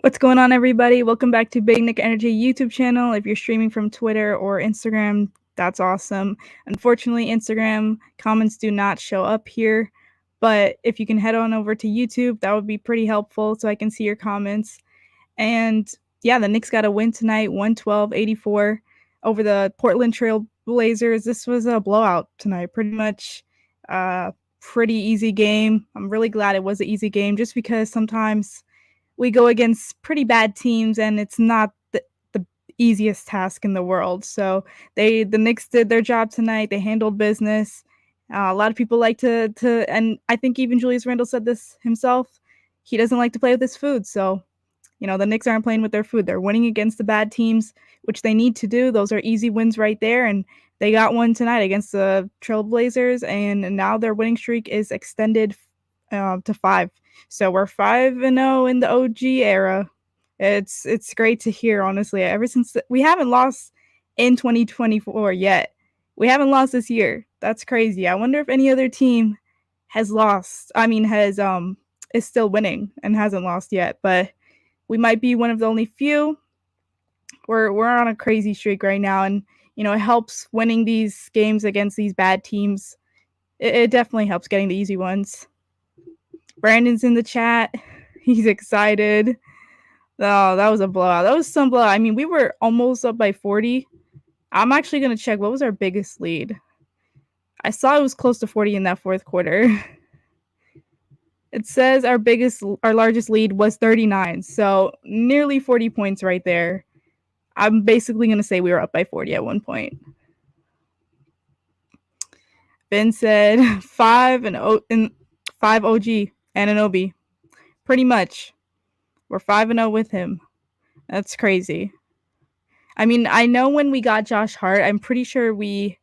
What's going on, everybody? Welcome back to Big Nick Energy YouTube channel. If you're streaming from Twitter or Instagram, that's awesome. Unfortunately, Instagram comments do not show up here, but if you can head on over to YouTube, that would be pretty helpful so I can see your comments. And yeah, the Knicks got a win tonight, 112-84 over the Portland Trail Blazers. This was a blowout tonight, pretty much. Pretty easy game. I'm really glad it was an easy game just because sometimes we go against pretty bad teams and it's not the easiest task in the world. So the Knicks did their job tonight. They handled business. A lot of people like to and I think even Julius Randle said this himself. He doesn't like to play with his food. So, the Knicks aren't playing with their food. They're winning against the bad teams, which they need to do. Those are easy wins right there. And they got one tonight against the Trailblazers, and now their winning streak is extended to 5. So we're 5-0 in the OG era. It's great to hear, honestly. Ever since we haven't lost in 2024 yet. We haven't lost this year. That's crazy. I wonder if any other team has lost. Is still winning and hasn't lost yet. But we might be one of the only few. We're on a crazy streak right now, and it helps winning these games against these bad teams. It definitely helps getting the easy ones. Brandon's in the chat. He's excited. Oh, that was a blowout. That was some blowout. I mean, we were almost up by 40. I'm actually going to check what was our biggest lead. I saw it was close to 40 in that fourth quarter. It says our largest lead was 39. So nearly 40 points right there. I'm basically going to say we were up by 40 at one point. Ben said 5 and 5 OG Anunoby. Pretty much. We're 5-0 with him. That's crazy. I mean, I know when we got Josh Hart, I'm pretty sure we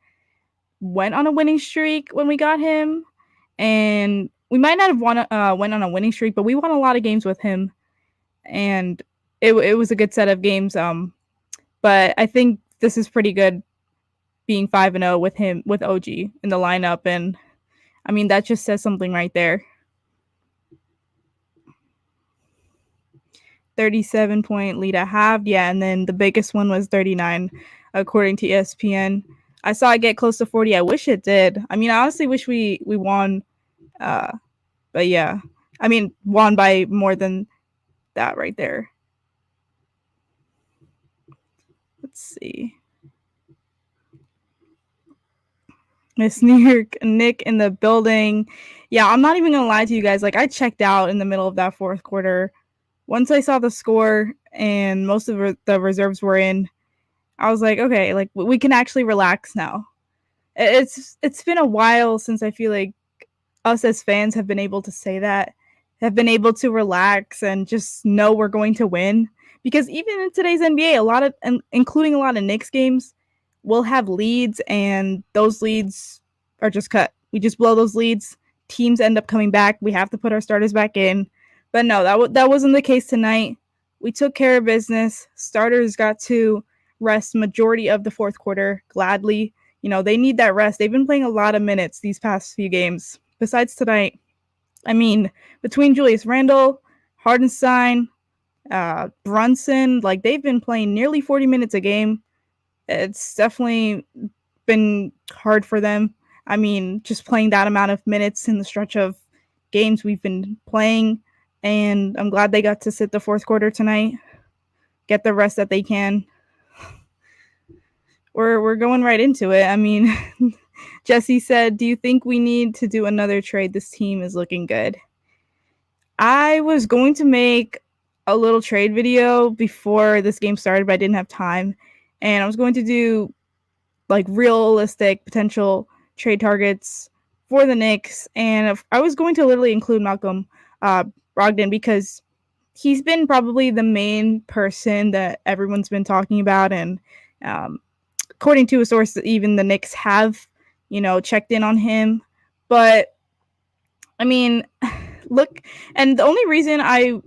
went on a winning streak when we got him. And we might not have went on a winning streak, but we won a lot of games with him. And it was a good set of games. But I think this is pretty good being 5-0 with him, with OG in the lineup. And I mean, that just says something right there. 37-point lead at half. Yeah, and then the biggest one was 39, according to ESPN. I saw it get close to 40. I wish it did. I mean, I honestly wish we won. But yeah, I mean, won by more than that right there. Let's see. Miss New York Nick in the building. Yeah, I'm not even going to lie to you guys. Like, I checked out in the middle of that fourth quarter. Once I saw the score and most of the reserves were in, I was like, okay, like we can actually relax now. It's been a while since I feel like us as fans have been able to say that, have been able to relax and just know we're going to win. Because even in today's NBA, including a lot of Knicks games, we'll have leads and those leads are just cut. We just blow those leads. Teams end up coming back. We have to put our starters back in. But no, that wasn't the case tonight. We took care of business. Starters got to rest majority of the fourth quarter gladly. They need that rest. They've been playing a lot of minutes these past few games. Besides tonight, I mean, between Julius Randle, Hardenstein, Brunson, like they've been playing nearly 40 minutes a game. It's definitely been hard for them. I mean, just playing that amount of minutes in the stretch of games we've been playing. And I'm glad they got to sit the fourth quarter tonight, get the rest that they can. We're going right into it. I mean, Jesse said, do you think we need to do another trade? This team is looking good. I was going to make a little trade video before this game started, but I didn't have time. And I was going to do like realistic potential trade targets for the Knicks. And I was going to literally include Malcolm Brogdon because he's been probably the main person that everyone's been talking about. And according to a source, even the Knicks have, checked in on him. But I mean, look, and the only reason I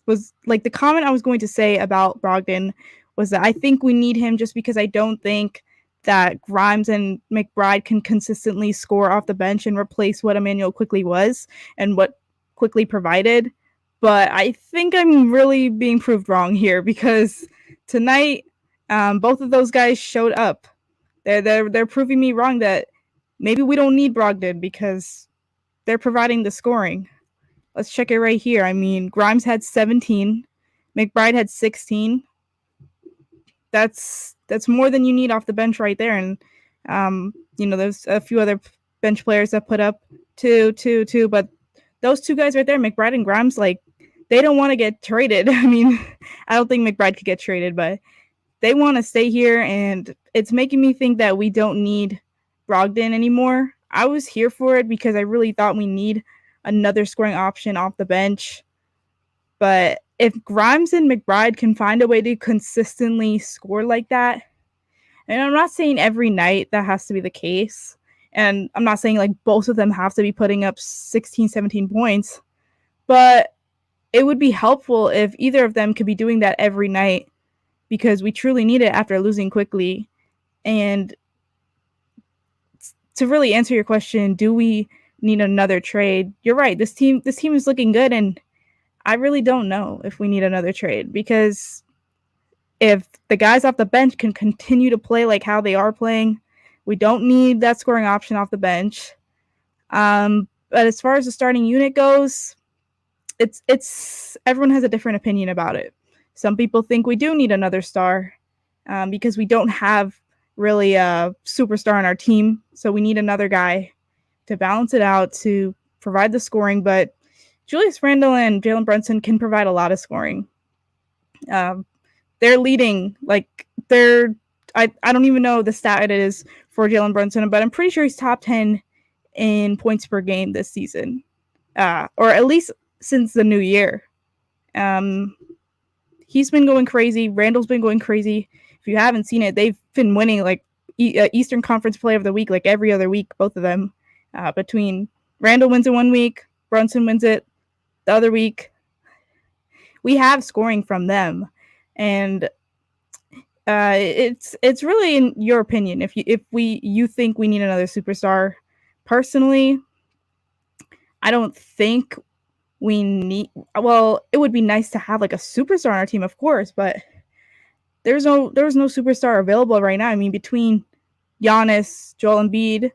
was like, the comment I was going to say about Brogdon was that I think we need him just because I don't think that Grimes and McBride can consistently score off the bench and replace what Emmanuel Quickley was and what Quickley provided. but I think I'm really being proved wrong here because tonight, both of those guys showed up. They're proving me wrong that maybe we don't need Brogdon because they're providing the scoring. Let's check it right here. I mean, Grimes had 17, McBride had 16. That's more than you need off the bench right there. And there's a few other bench players that put up two, but those two guys right there, McBride and Grimes, like, they don't want to get traded. I mean, I don't think McBride could get traded, but they want to stay here, and it's making me think that we don't need Brogdon anymore. I was here for it because I really thought we need another scoring option off the bench. But if Grimes and McBride can find a way to consistently score like that, and I'm not saying every night that has to be the case, and I'm not saying like both of them have to be putting up 16, 17 points, but it would be helpful if either of them could be doing that every night because we truly need it after losing quickly. And to really answer your question, do we need another trade? You're right. This team is looking good, and I really don't know if we need another trade because if the guys off the bench can continue to play like how they are playing, we don't need that scoring option off the bench. But as far as the starting unit goes, it's everyone has a different opinion about it. Some people think we do need another star because we don't have really a superstar on our team, so we need another guy to balance it out to provide the scoring. But Julius Randle and Jalen Brunson can provide a lot of scoring. They're leading, like I don't even know the stat it is for Jalen Brunson, but I'm pretty sure he's top 10 in points per game this season, or at least since the new year. He's been going crazy. Randall's been going crazy. If you haven't seen it, they've been winning like Eastern Conference Player of the Week like every other week, both of them. Between Randall wins it 1 week, Brunson wins it the other week. We have scoring from them, and it's really in your opinion if you think we need another superstar. Personally, I don't think we need. Well, it would be nice to have like a superstar on our team, of course, but there's no superstar available right now. I mean, between Giannis, Joel Embiid,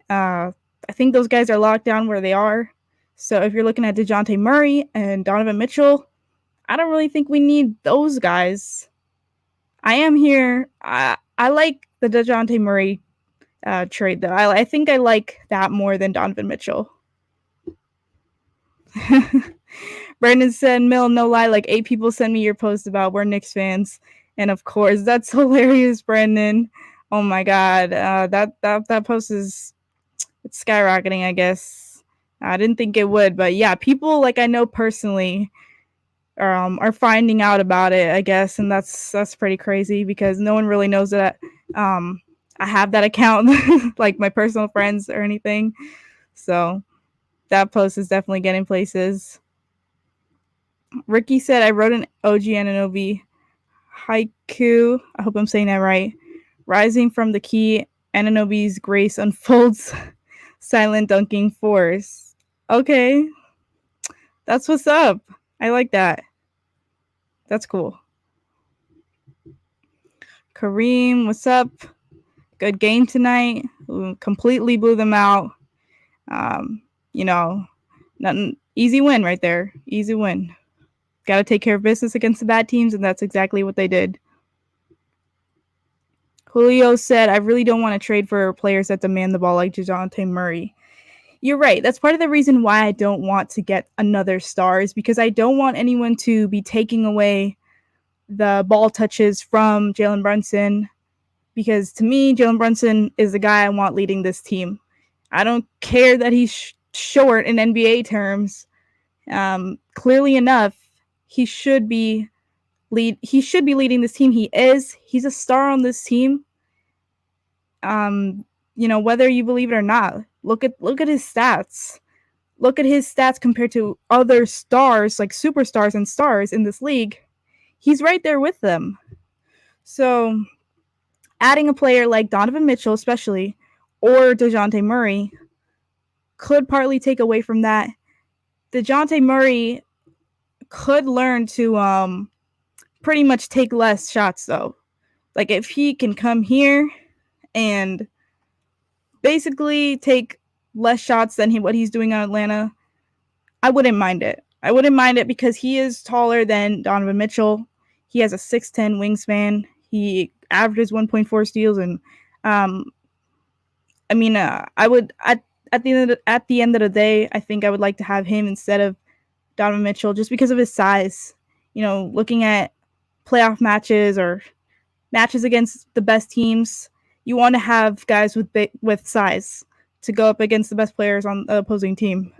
I think those guys are locked down where they are. So if you're looking at DeJounte Murray and Donovan Mitchell, I don't really think we need those guys. I am here. I like the DeJounte Murray trade, though. I think I like that more than Donovan Mitchell. Brandon said, Mill, no lie, like 8 people send me your post about we're Knicks fans. And of course, that's hilarious, Brandon. Oh my God. That post it's skyrocketing, I guess. I didn't think it would, but yeah, people like I know personally are finding out about it, I guess, and that's pretty crazy because no one really knows that I have that account, like my personal friends or anything. So that post is definitely getting places. Ricky said, I wrote an OG Anunoby haiku. I hope I'm saying that right. Rising from the key, Anunoby's grace unfolds silent dunking force. Okay. That's what's up. I like that. That's cool. Kareem, what's up? Good game tonight. Completely blew them out. Nothing. Easy win right there. Easy win. Got to take care of business against the bad teams, and that's exactly what they did. Julio said, I really don't want to trade for players that demand the ball like DeJounte Murray. You're right. That's part of the reason why I don't want to get another star is because I don't want anyone to be taking away the ball touches from Jalen Brunson, because to me, Jalen Brunson is the guy I want leading this team. I don't care that he's short in NBA terms. Clearly enough, he should be leading this team. He's a star on this team. Whether you believe it or not, look at his stats. Look at his stats compared to other stars, like superstars and stars in this league. He's right there with them. So adding a player like Donovan Mitchell, especially, or DeJounte Murray, could partly take away from that. DeJounte Murray could learn to pretty much take less shots though. Like if he can come here and basically take less shots than what he's doing on Atlanta, I wouldn't mind it. I wouldn't mind it because he is taller than Donovan Mitchell. He has a 6'10" wingspan. He averages 1.4 steals, and I would at the end of the day, I think I would like to have him instead of Donovan Mitchell just because of his size. Looking at playoff matches or matches against the best teams, you want to have guys with size to go up against the best players on the opposing team.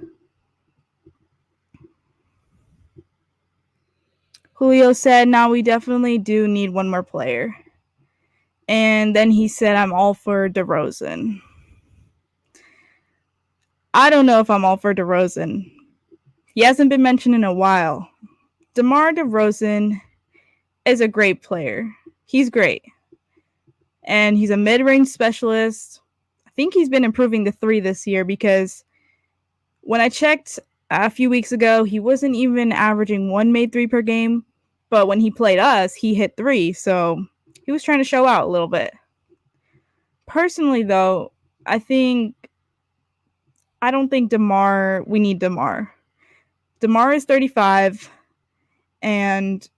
Julio said, "Now we definitely do need one more player." And then he said, "I'm all for DeRozan." I don't know if I'm all for DeRozan. He hasn't been mentioned in a while. DeMar DeRozan is a great player. He's great. And he's a mid-range specialist. I think he's been improving the three this year because when I checked a few weeks ago, he wasn't even averaging one made three per game. But when he played us, he hit three. So he was trying to show out a little bit. Personally, though, I don't think we need DeMar. DeMar is 35, and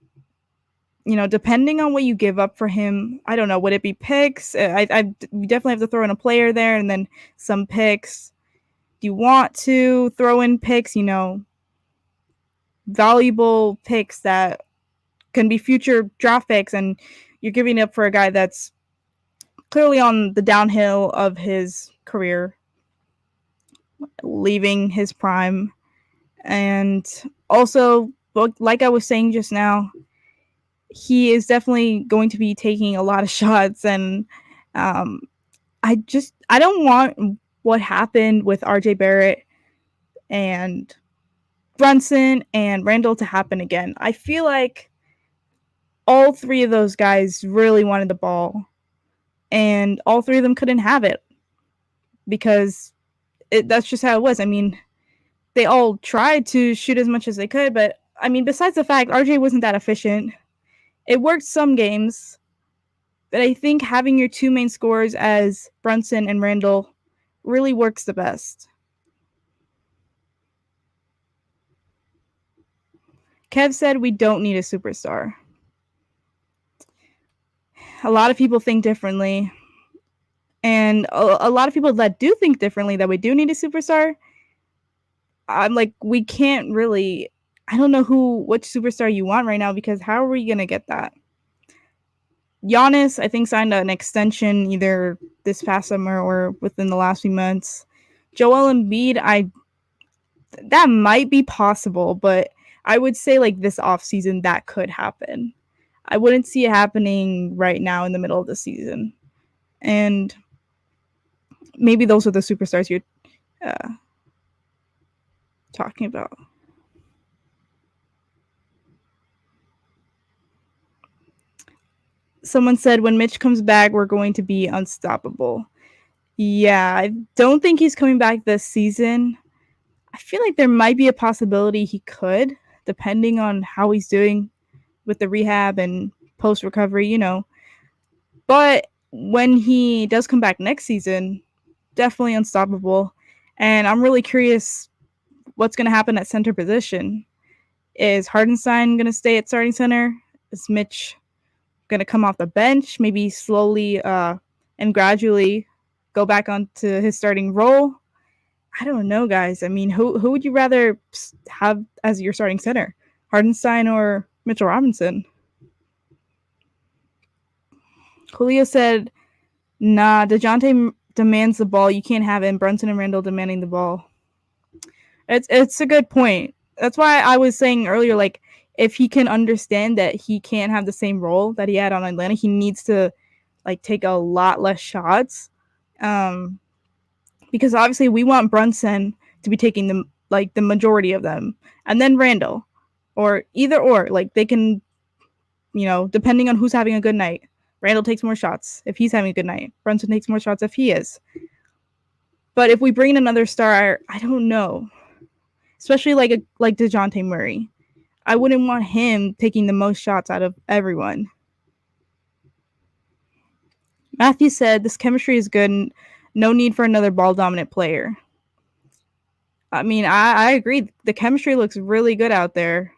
depending on what you give up for him, I don't know, would it be picks? I definitely have to throw in a player there and then some picks. Do you want to throw in picks, valuable picks that can be future draft picks, and you're giving up for a guy that's clearly on the downhill of his career, leaving his prime. And also, like I was saying just now, he is definitely going to be taking a lot of shots, and I don't want what happened with RJ Barrett and Brunson and Randle to happen again. I feel like all three of those guys really wanted the ball, and all three of them couldn't have it because that's just how it was. I mean, they all tried to shoot as much as they could, but I mean, besides the fact RJ wasn't that efficient, it worked some games, but I think having your two main scorers as Brunson and Randle really works the best. Kev said we don't need a superstar. A lot of people think differently. And a lot of people that do think differently, that we do need a superstar, I'm like, we can't really. I don't know which superstar you want right now, because how are we going to get that? Giannis, I think, signed an extension either this past summer or within the last few months. Joel Embiid, that might be possible, but I would say like this offseason that could happen. I wouldn't see it happening right now in the middle of the season. And maybe those are the superstars you're talking about. Someone said when Mitch comes back, we're going to be unstoppable. Yeah, I don't think he's coming back this season. I feel like there might be a possibility he could, depending on how he's doing with the rehab and post-recovery, But when he does come back next season, definitely unstoppable. And I'm really curious what's going to happen at center position. Is Hartenstein going to stay at starting center? Is Mitch going to come off the bench, maybe slowly and gradually go back onto his starting role? I don't know, guys. I mean, who would you rather have as your starting center? Hartenstein or Mitchell Robinson? Julio said, nah, DeJounte demands the ball. You can't have him. Brunson and Randle demanding the ball. It's a good point. That's why I was saying earlier, like, if he can understand that he can't have the same role that he had on Atlanta, he needs to like take a lot less shots. Because obviously we want Brunson to be taking the majority of them, and then Randle, or either or. Like they can, depending on who's having a good night. Randle takes more shots if he's having a good night. Brunson takes more shots if he is. But if we bring in another star, I don't know. Especially like DeJounte Murray. I wouldn't want him taking the most shots out of everyone. Matthew said, this chemistry is good and no need for another ball-dominant player. I mean, I agree. The chemistry looks really good out there.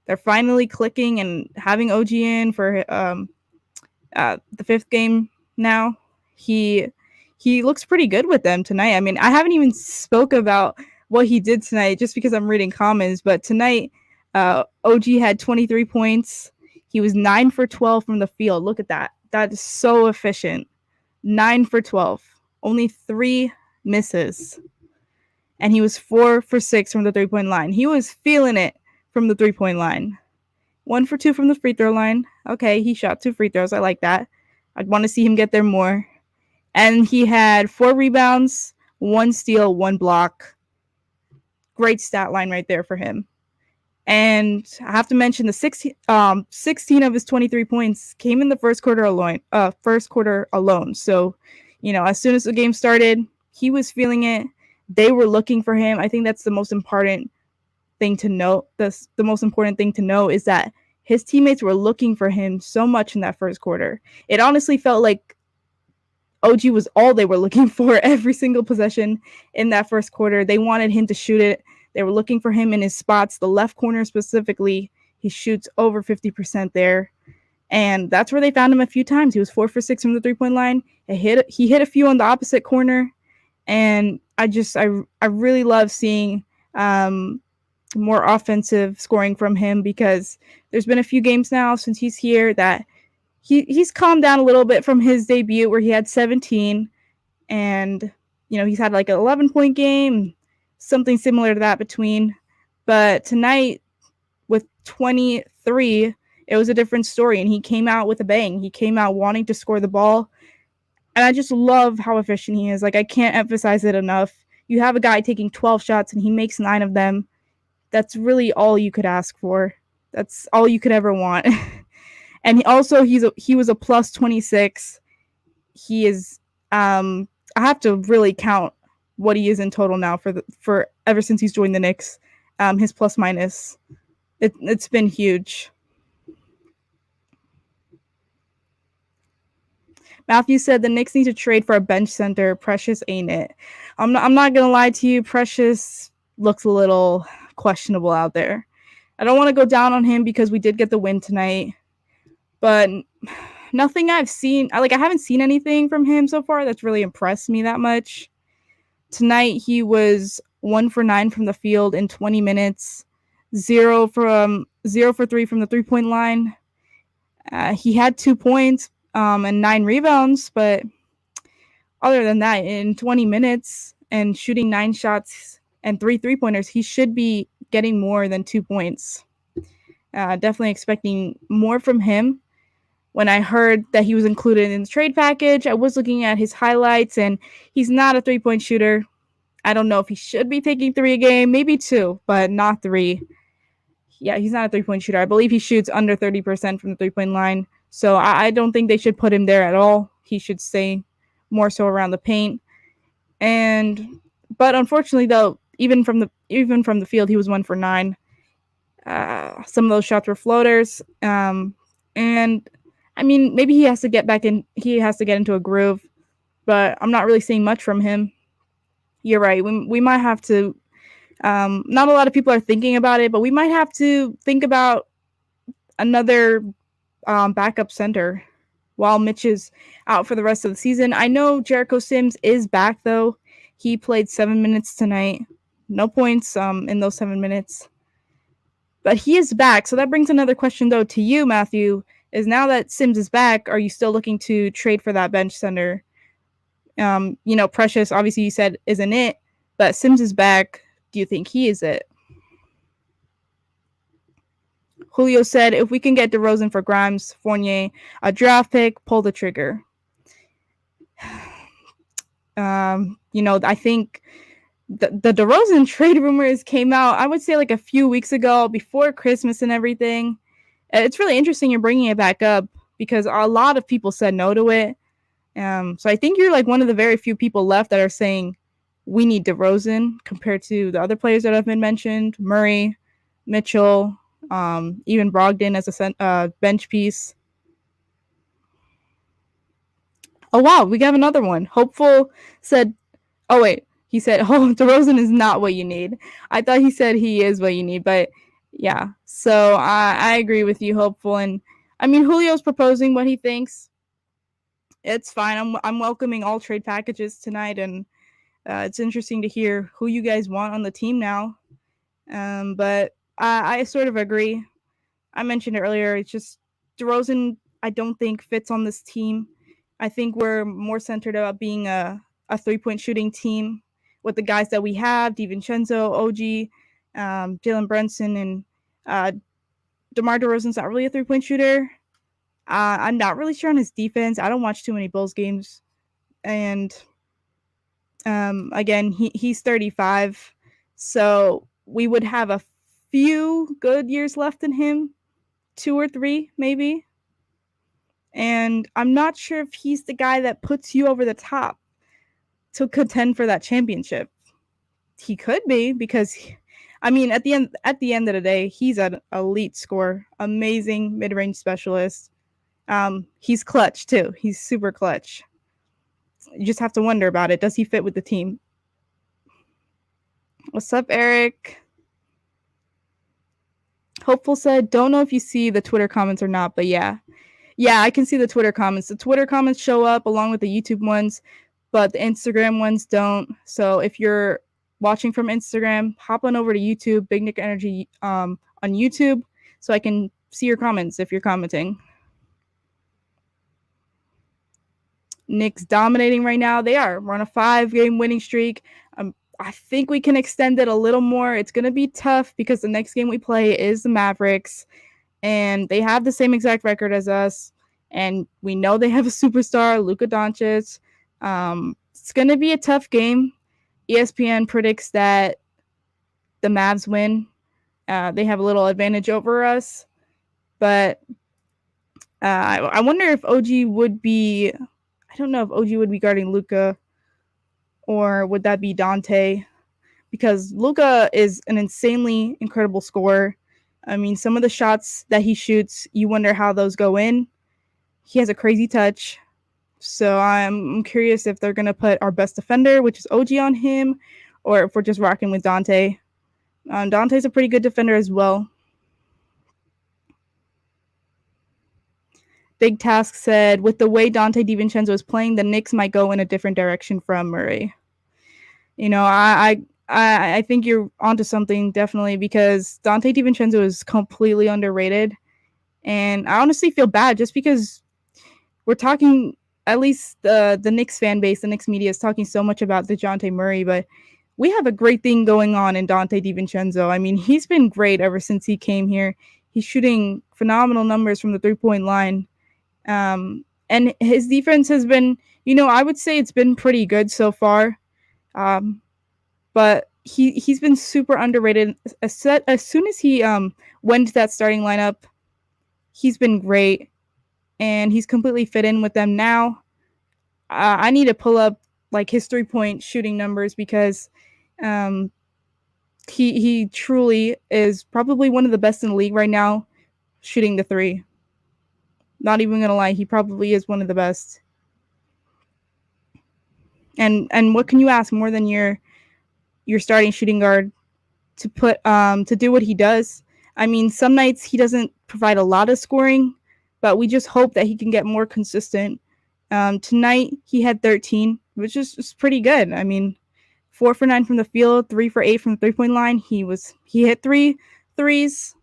They're finally clicking and having OG in for the fifth game now. He looks pretty good with them tonight. I mean, I haven't even spoke about what he did tonight just because I'm reading comments, but tonight OG had 23 points. He was 9 for 12 from the field. Look at that. That is so efficient. 9 for 12. Only 3 misses. And he was 4 for 6 from the three-point line. He was feeling it from the three-point line. 1 for 2 from the free throw line. Okay, he shot 2 free throws. I like that. I'd want to see him get there more. And he had 4 rebounds, 1 steal, 1 block. Great stat line right there for him. And I have to mention the 16 of his 23 points came in the first quarter alone. So, as soon as the game started, he was feeling it. They were looking for him. I think that's the most important thing to note. The most important thing to know is that his teammates were looking for him so much in that first quarter. It honestly felt like OG was all they were looking for every single possession in that first quarter. They wanted him to shoot it. They were looking for him in his spots, the left corner specifically. He shoots over 50% there. And that's where they found him a few times. He was 4 for 6 from the three-point line. He hit a few on the opposite corner. And I really love seeing more offensive scoring from him, because there's been a few games now since he's here that he's calmed down a little bit from his debut where he had 17. And, he's had like an 11-point game, something similar to that between. But tonight with 23, it was a different story. And he came out with a bang. He came out wanting to score the ball. And I just love how efficient he is. Like, I can't emphasize it enough. You have a guy taking 12 shots and he makes 9 of them. That's really all you could ask for. That's all you could ever want. And he was a plus 26. He is I have to really count what he is in total now for ever since he's joined the Knicks. His plus minus. It's been huge. Matthew said the Knicks need to trade for a bench center. Precious, ain't it? I'm not gonna lie to you. Precious looks a little questionable out there. I don't want to go down on him because we did get the win tonight, but nothing I've seen. I haven't seen anything from him so far that's really impressed me that much. Tonight he was 1 for 9 from the field in 20 minutes, 0 for 3 from the three-point line. He had 2 points. And 9 rebounds, but other than that, in 20 minutes and shooting 9 shots and 3 3-pointers, he should be getting more than 2 points. Definitely expecting more from him. When I heard that he was included in the trade package, I was looking at his highlights, and he's not a 3-point shooter. I don't know if he should be taking 3 a game, maybe 2, but not 3. Yeah, he's not a 3-point shooter. I believe he shoots under 30% from the 3-point line. So I don't think they should put him there at all. He should stay more so around the paint. But unfortunately, though, even from the field, he was 1 for 9. Some of those shots were floaters. And I mean, maybe he has to get back in. He has to get into a groove. But I'm not really seeing much from him. You're right. We might have to. Not a lot of people are thinking about it, but we might have to think about another backup center while Mitch is out for the rest of the season. I know Jericho Sims is back, though. He played 7 minutes tonight. No points in those 7 minutes. But he is back. So that brings another question, though, to you, Matthew, is now that Sims is back, are you still looking to trade for that bench center? Precious, obviously you said isn't it, but Sims is back. Do you think he is it? Julio said, if we can get DeRozan for Grimes, Fournier, a draft pick, pull the trigger. I think the DeRozan trade rumors came out, I would say like a few weeks ago before Christmas and everything. It's really interesting you're bringing it back up because a lot of people said no to it. So I think you're like one of the very few people left that are saying we need DeRozan compared to the other players that have been mentioned, Murray, Mitchell, Even Brogdon as a bench piece. Oh, wow, we got another one. Hopeful said, oh, wait. He said, oh, DeRozan is not what you need. I thought he said he is what you need, but yeah. So I agree with you, Hopeful. And I mean, Julio's proposing what he thinks. It's fine. I'm welcoming all trade packages tonight, and it's interesting to hear who you guys want on the team now. But I sort of agree. I mentioned it earlier. It's just DeRozan, I don't think fits on this team. I think we're more centered about being a 3-point shooting team with the guys that we have, DiVincenzo, OG, Jalen Brunson, and DeMar DeRozan's not really a 3-point shooter. I'm not really sure on his defense. I don't watch too many Bulls games. And again, he's 35. So we would have a few good years left in him. 2 or 3, maybe. And I'm not sure if he's the guy that puts you over the top to contend for that championship. He could be because, I mean, at the end of the day, he's an elite scorer, amazing mid-range specialist. He's clutch too. He's super clutch. You just have to wonder about it. Does he fit with the team? What's up, Eric? Hopeful said, don't know if you see the Twitter comments or not, but yeah. Yeah, I can see the Twitter comments. The Twitter comments show up along with the YouTube ones, but the Instagram ones don't. So if you're watching from Instagram, hop on over to YouTube, Big Nick Energy on YouTube, so I can see your comments if you're commenting. Knicks dominating right now. They are. We're on a 5-game winning streak. I think we can extend it a little more. It's going to be tough because the next game we play is the Mavericks, and they have the same exact record as us, and we know they have a superstar, Luka Doncic. It's going to be a tough game. ESPN predicts that the Mavs win. They have a little advantage over us, but I wonder if OG would be. I don't know if OG would be guarding Luka, or would that be Dante? Because Luka is an insanely incredible scorer. I mean, some of the shots that he shoots, you wonder how those go in. He has a crazy touch. So I'm curious if they're going to put our best defender, which is OG, on him, or if we're just rocking with Dante. Dante's a pretty good defender as well. Big Task said, with the way Dante DiVincenzo is playing, the Knicks might go in a different direction from Murray. You know, I think you're onto something, definitely, because Dante DiVincenzo is completely underrated. And I honestly feel bad just because we're talking, at least the Knicks fan base, the Knicks media is talking so much about DeJounte Murray, but we have a great thing going on in Dante DiVincenzo. I mean, he's been great ever since he came here. He's shooting phenomenal numbers from the 3-point line. And his defense has been, you know, I would say it's been pretty good so far. But he's been super underrated. As soon as he went to that starting lineup, he's been great, and he's completely fit in with them now. I need to pull up like his 3-point shooting numbers because he truly is probably one of the best in the league right now shooting the 3. Not even gonna lie, he probably is one of the best. And what can you ask more than your starting shooting guard to do what he does? I mean, some nights he doesn't provide a lot of scoring, but we just hope that he can get more consistent. Tonight he had 13, which is just pretty good. I mean, 4 for 9 from the field, 3 for 8 from the 3-point line. He hit 3 threes.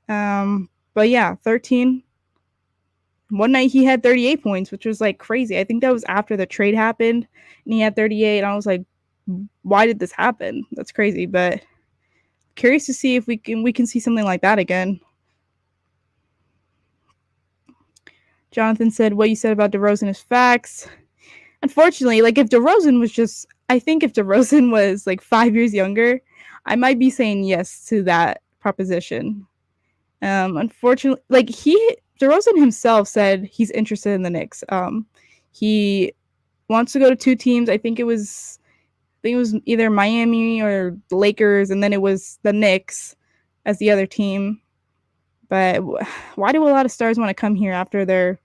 But yeah, 13. One night he had 38 points, which was like crazy. I think that was after the trade happened, and he had 38. And I was like, why did this happen? That's crazy. But curious to see if we can see something like that again. Jonathan said, what you said about DeRozan is facts. Unfortunately, like if DeRozan was like 5 years younger, I might be saying yes to that proposition. Unfortunately, like DeRozan himself said he's interested in the Knicks. He wants to go to 2 teams. I think it was either Miami or the Lakers, and then it was the Knicks. as the other team. But why do a lot of stars want to come here after they're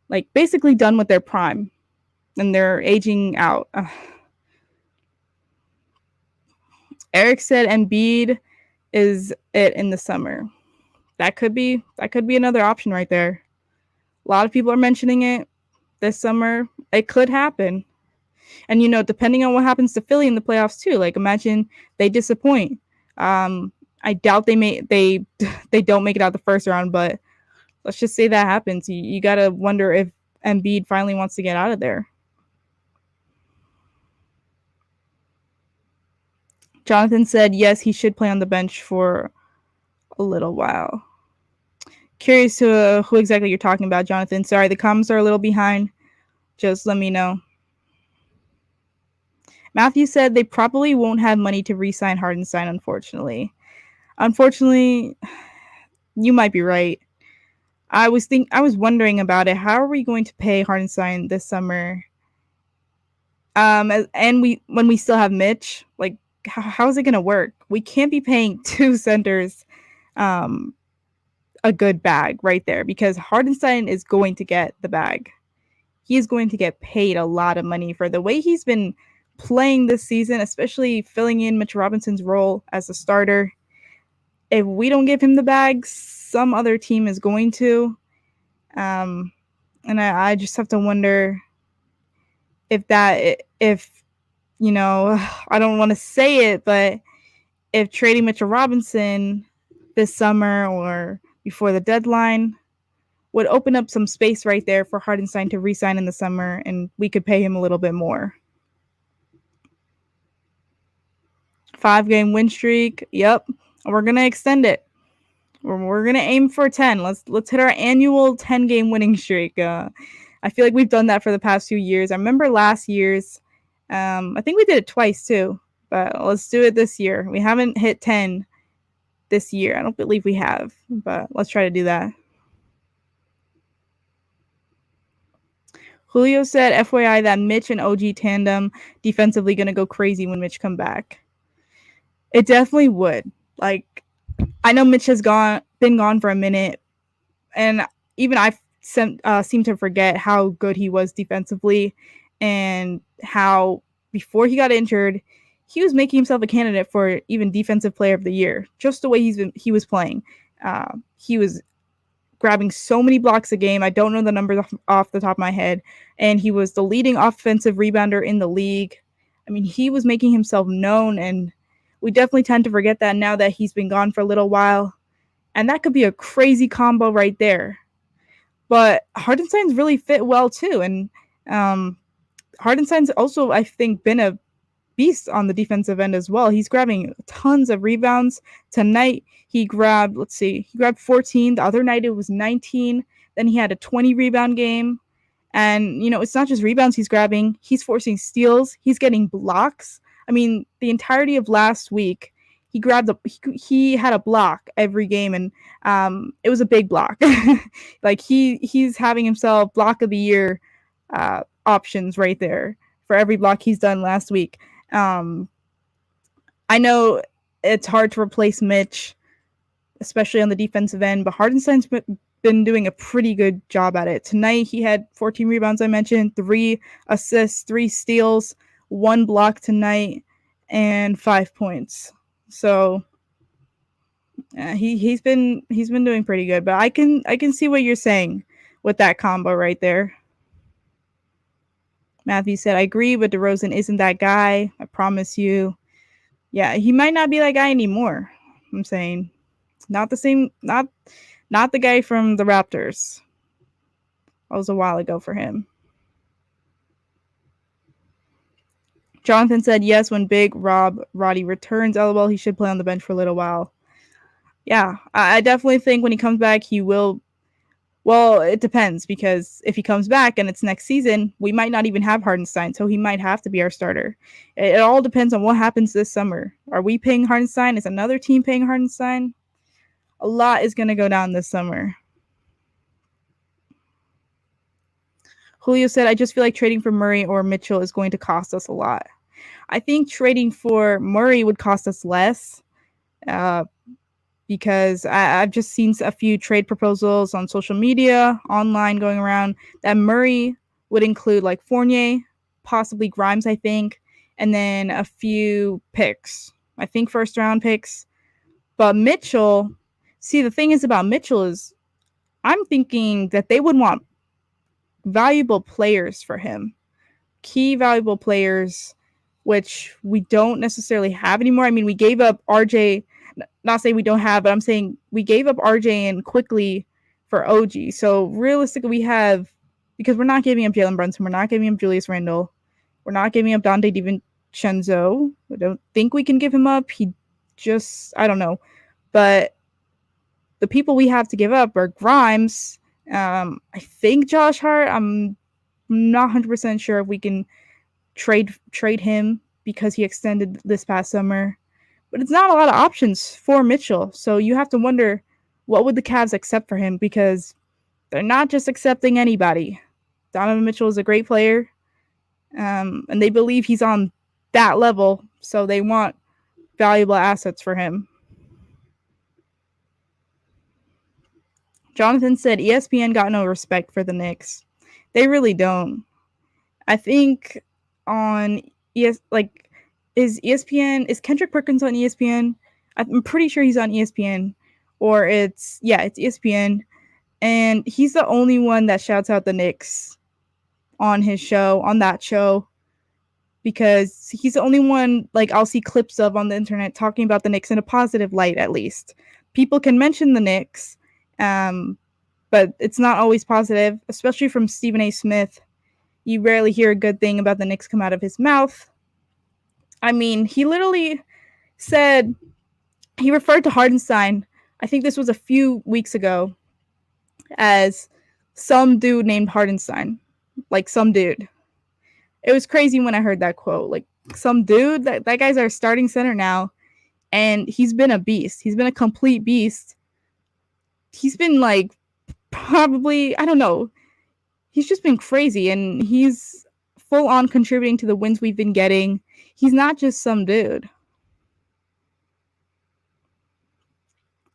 like basically done with their prime and they're aging out? Eric said Embiid is it in the summer. That could be another option right there. A lot of people are mentioning it this summer. It could happen. And depending on what happens to Philly in the playoffs too. Like imagine they disappoint. I doubt they don't make it out the first round, but let's just say that happens. You gotta wonder if Embiid finally wants to get out of there. Jonathan said yes, he should play on the bench for a little while. Curious to who exactly you're talking about, Jonathan. Sorry, the comments are a little behind. Just let me know. Matthew said they probably won't have money to re-sign Hardenstein, unfortunately. Unfortunately, you might be right. I was wondering about it. How are we going to pay Hardenstein this summer? And when we still have Mitch, like how is it going to work? We can't be paying two centers a good bag right there because Hardenstein is going to get the bag. He is going to get paid a lot of money for the way he's been playing this season, especially filling in Mitch Robinson's role as a starter. If we don't give him the bag, some other team is going to. And I just have to wonder if I don't want to say it, but if trading Mitchell Robinson this summer or before the deadline would open up some space right there for Hardenstein to re-sign in the summer, and we could pay him a little bit more. 5-game win streak. Yep. We're going to extend it. We're going to aim for 10. Let's hit our annual 10-game winning streak. I feel like we've done that for the past few years. I remember last year's. I think we did it twice too, but let's do it this year. We haven't hit 10 this year. I don't believe we have, but let's try to do that. Julio said, FYI, that Mitch and OG tandem defensively going to go crazy when Mitch come back. It definitely would. Like, I know Mitch has been gone for a minute, and even I seem to forget how good he was defensively and how before he got injured, he was making himself a candidate for even defensive player of the year, just the way he was playing. He was grabbing so many blocks a game. I don't know the numbers off the top of my head. And he was the leading offensive rebounder in the league. I mean, he was making himself known, and we definitely tend to forget that now that he's been gone for a little while. And that could be a crazy combo right there. But Hardenstein's really fit well too. And Hardenstein's also, I think, been a beast on the defensive end as well. He's grabbing tons of rebounds. Tonight, he grabbed 14. The other night, it was 19. Then he had a 20 rebound game. And, it's not just rebounds he's grabbing. He's forcing steals. He's getting blocks. I mean, the entirety of last week, he had a block every game, and it was a big block. Like he's having himself block of the year options right there for every block he's done last week. I know it's hard to replace Mitch, especially on the defensive end, but Hardenstein's been doing a pretty good job at it. Tonight he had 14 rebounds, I mentioned, 3 assists, 3 steals, 1 block tonight, and 5 points. So he's been doing pretty good, but I can see what you're saying with that combo right there. Matthew said, I agree, but DeRozan isn't that guy. I promise you. Yeah, he might not be that guy anymore. I'm saying not the same, not the guy from the Raptors. That was a while ago for him. Jonathan said, yes, when Big Roddy returns, LOL, he should play on the bench for a little while. Yeah, I definitely think when he comes back, he will. Well, it depends, because if he comes back and it's next season, we might not even have Hardenstein, so he might have to be our starter. It all depends on what happens this summer. Are we paying Hardenstein? Is another team paying Hardenstein? A lot is going to go down this summer. Julio said, I just feel like trading for Murray or Mitchell is going to cost us a lot. I think trading for Murray would cost us less. because I've just seen a few trade proposals on social media, online going around, that Murray would include like Fournier, possibly Grimes, I think, and then a few picks. I think first round picks. But Mitchell, see, the thing is about Mitchell is I'm thinking that they would want valuable players for him, key valuable players, which we don't necessarily have anymore. I mean, we gave up RJ, not saying we don't have, but I'm saying we gave up RJ and quickly for OG. So realistically, we have, because we're not giving up Jalen Brunson, we're not giving up Julius Randle, we're not giving up Dante DiVincenzo. I don't think we can give him up. He just, I don't know. But the people we have to give up are Grimes. I think Josh Hart. I'm not 100% sure if we can trade him because he extended this past summer. But it's not a lot of options for Mitchell. So you have to wonder, what would the Cavs accept for him? Because they're not just accepting anybody. Donovan Mitchell is a great player. And they believe he's on that level. So they want valuable assets for him. Jonathan said ESPN got no respect for the Knicks. They really don't. I think on is Kendrick Perkins on ESPN? I'm pretty sure he's on ESPN, or it's ESPN, and he's the only one that shouts out the Knicks on that show, because he's the only one like I'll see clips of on the internet talking about the Knicks in a positive light. At least people can mention the Knicks, but it's not always positive, especially from Stephen A. Smith. You rarely hear a good thing about the Knicks come out of his mouth. I mean, he literally said, he referred to Hartenstein, I think this was a few weeks ago, as some dude named Hartenstein. Like some dude. It was crazy when I heard that quote. Like, some dude? That guy's our starting center now. And he's been a beast. He's been a complete beast. He's been like, probably, I don't know. He's just been crazy, and he's full on contributing to the wins we've been getting. He's not just some dude.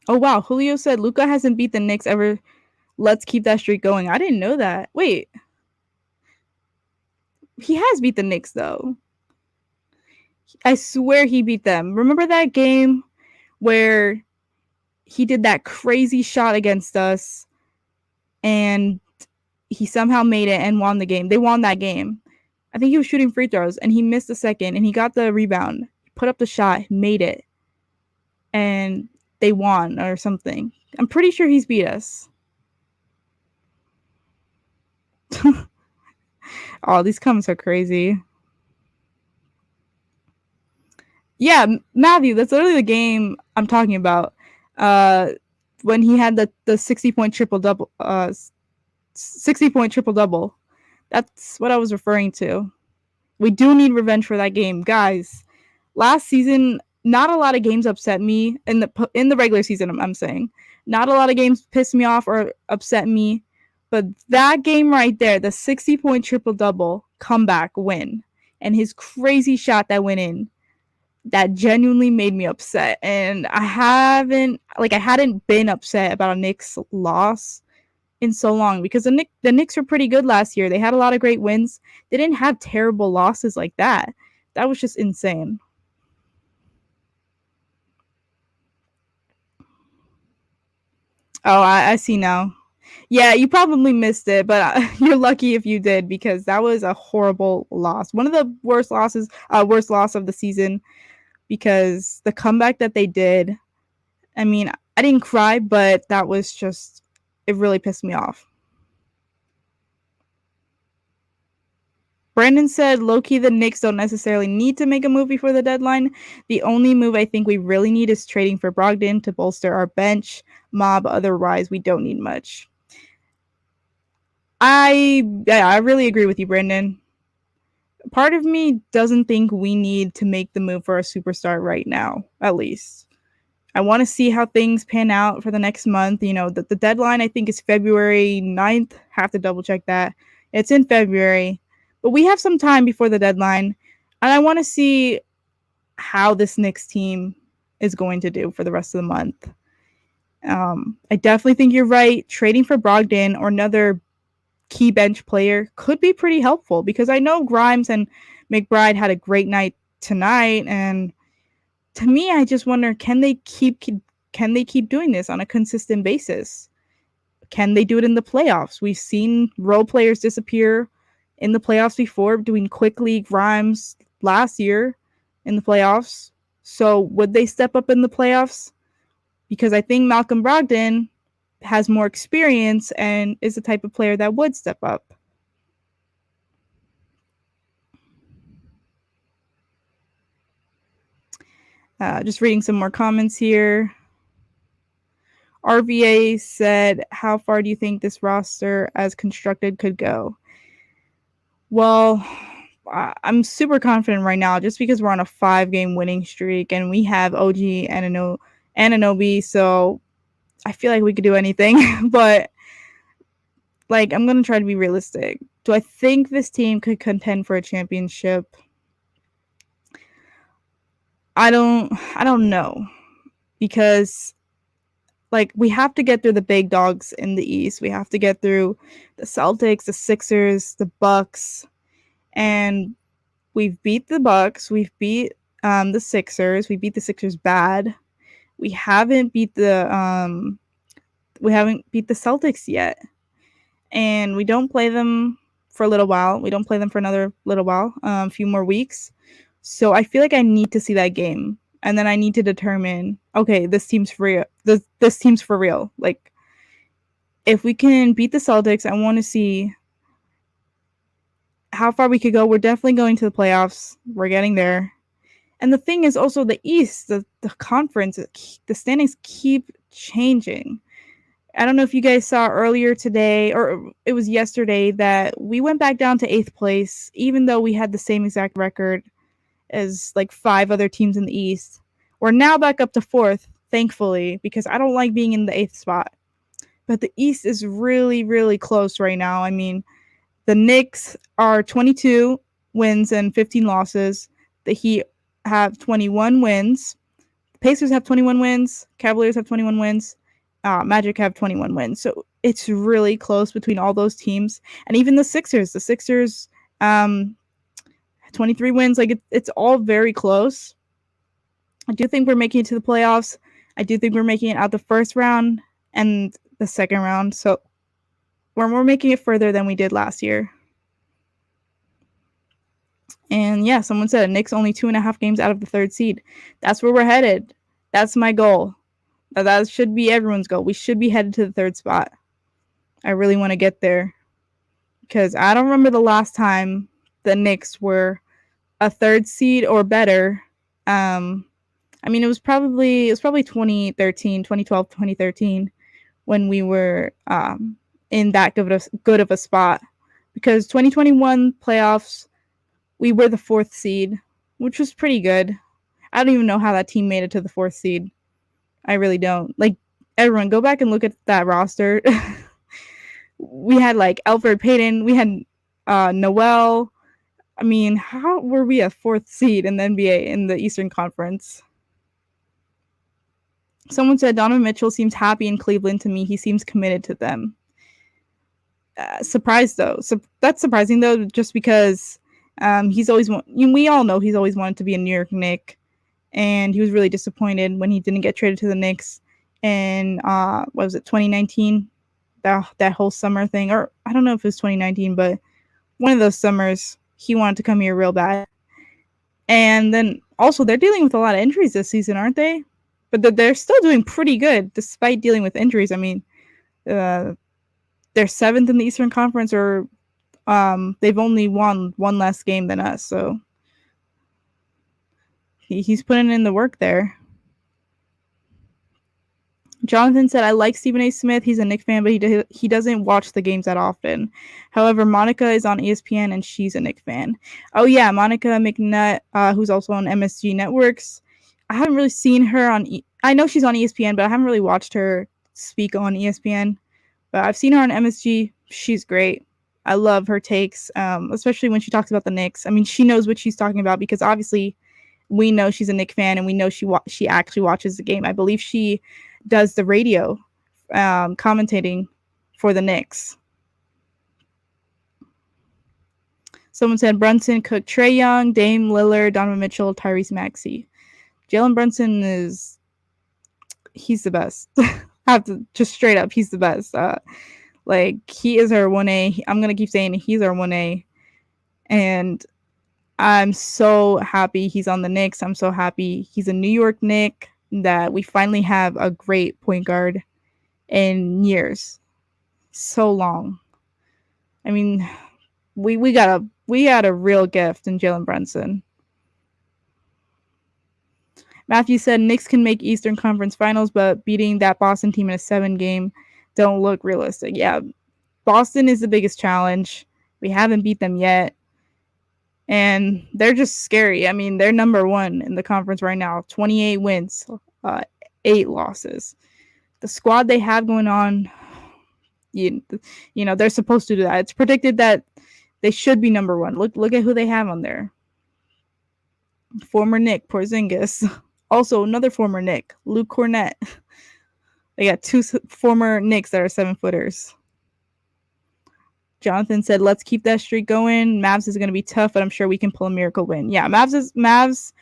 Oh, wow. Julio said Luka hasn't beat the Knicks ever. Let's keep that streak going. I didn't know that. Wait. He has beat the Knicks, though. I swear he beat them. Remember that game where he did that crazy shot against us and he somehow made it and won the game? They won that game. I think he was shooting free throws and he missed the second and he got the rebound, put up the shot, made it, and they won or something. I'm pretty sure he's beat us. Oh, these comments are crazy. Yeah, Matthew, that's literally the game I'm talking about. When he had the 60-point triple-double. 60-point triple-double. That's what I was referring to. We do need revenge for that game. Guys, last season, not a lot of games upset me. In the regular season, I'm saying. Not a lot of games pissed me off or upset me. But that game right there, the 60-point triple-double comeback win, and his crazy shot that went in, that genuinely made me upset. And I hadn't been upset about a Knicks loss in so long, because the Knicks were pretty good last year. They had a lot of great wins. They didn't have terrible losses like that. That was just insane. Oh, I see now. Yeah, you probably missed it, but you're lucky if you did, because that was a horrible loss. One of the worst loss of the season, because the comeback that they did, I mean, I didn't cry, but that was just, it really pissed me off. Brandon said, low-key, the Knicks don't necessarily need to make a move before the deadline. The only move I think we really need is trading for Brogdon to bolster our bench mob. Otherwise, we don't need much. I really agree with you, Brandon. Part of me doesn't think we need to make the move for a superstar right now, at least. I want to see how things pan out for the next month. You know, the deadline, I think, is February 9th. Have to double check that. It's in February. But we have some time before the deadline. And I want to see how this Knicks team is going to do for the rest of the month. I definitely think you're right. Trading for Brogdon or another key bench player could be pretty helpful, because I know Grimes and McBride had a great night tonight, and to me, I just wonder, can they keep doing this on a consistent basis? Can they do it in the playoffs? We've seen role players disappear in the playoffs before, doing quickly Grimes last year in the playoffs. So would they step up in the playoffs? Because I think Malcolm Brogdon has more experience and is the type of player that would step up. Just reading some more comments here. RVA said, how far do you think this roster as constructed could go? Well, I'm super confident right now just because we're on a 5-game winning streak and we have OG Anunoby, so I feel like we could do anything. But I'm going to try to be realistic. Do I think this team could contend for a championship? I don't know, because we have to get through the big dogs in the East. We have to get through the Celtics, the Sixers, the Bucks, and we've beat the Bucks. We've beat the Sixers. We beat the Sixers bad. We haven't beat the Celtics yet, and we don't play them for a little while. We don't play them for another little while, a few more weeks. So I feel like I need to see that game, and then I need to determine, okay, this team's for real. This team's for real. If we can beat the Celtics, I want to see how far we could go. We're definitely going to the playoffs. We're getting there. And the thing is also the East, the conference, the standings keep changing. I don't know if you guys saw earlier today, or it was yesterday, that we went back down to 8th place, even though we had the same exact record as 5 other teams in the East. We're now back up to 4th, thankfully, because I don't like being in the 8th spot. But the East is really, really close right now. I mean, the Knicks are 22 wins and 15 losses. The Heat have 21 wins. The Pacers have 21 wins. Cavaliers have 21 wins. Magic have 21 wins. So it's really close between all those teams. And even the Sixers. The Sixers, 23 wins. It's all very close. I do think we're making it to the playoffs. I do think we're making it out the first round and the second round. So we're making it further than we did last year. And yeah, someone said Knicks only 2.5 games out of the 3rd seed. That's where we're headed. That's my goal. That should be everyone's goal. We should be headed to the 3rd spot. I really want to get there, because I don't remember the last time the Knicks were a 3rd seed or better. I mean, it was probably 2012, 2013 when we were in that good of a spot, because 2021 playoffs, we were the 4th seed, which was pretty good. I don't even know how that team made it to the 4th seed. I really don't. Everyone, go back and look at that roster. We had Elfrid Payton. We had Noel. I mean, how were we a 4th seed in the NBA in the Eastern Conference? Someone said Donovan Mitchell seems happy in Cleveland to me. He seems committed to them. Surprised though. So that's surprising though, just because he's always we all know he's always wanted to be a New York Knick, and he was really disappointed when he didn't get traded to the Knicks in what was it, 2019? That whole summer thing, or I don't know if it was 2019, but one of those summers he wanted to come here real bad. And then also they're dealing with a lot of injuries this season, aren't they? But they're still doing pretty good despite dealing with injuries. I mean, they're 7th in the Eastern Conference, or they've only won one less game than us. So he's putting in the work there. Jonathan said, I like Stephen A. Smith. He's a Knicks fan, but he doesn't watch the games that often. However, Monica is on ESPN, and she's a Knicks fan. Oh, yeah, Monica McNutt, who's also on MSG Networks. I haven't really seen her on I know she's on ESPN, but I haven't really watched her speak on ESPN. But I've seen her on MSG. She's great. I love her takes, especially when she talks about the Knicks. I mean, she knows what she's talking about, because obviously we know she's a Knicks fan, and we know she actually watches the game. I believe she does the radio commentating for the Knicks. Someone said Brunson, Cook, Trae Young, Dame Lillard, Donovan Mitchell, Tyrese Maxey. Jalen Brunson he's the best. I have to just straight up, he's the best. He is our 1A. I'm going to keep saying he's our 1A. And I'm so happy he's on the Knicks. I'm so happy he's a New York Knick, that we finally have a great point guard in years. So long. I mean, we had a real gift in Jalen Brunson. Matthew said Knicks can make Eastern Conference Finals, but beating that Boston team in a 7-game don't look realistic. Yeah, Boston is the biggest challenge. We haven't beat them yet. And they're just scary. I mean, they're number 1 in the conference right now. 28 wins, 8 losses. The squad they have going on, you know, they're supposed to do that. It's predicted that they should be number 1. Look at who they have on there. Former Knick, Porzingis. Also, another former Knick, Luke Cornett. They got 2 former Knicks that are 7-footers. Jonathan said, let's keep that streak going. Mavs is going to be tough, but I'm sure we can pull a miracle win. Yeah, Mavs,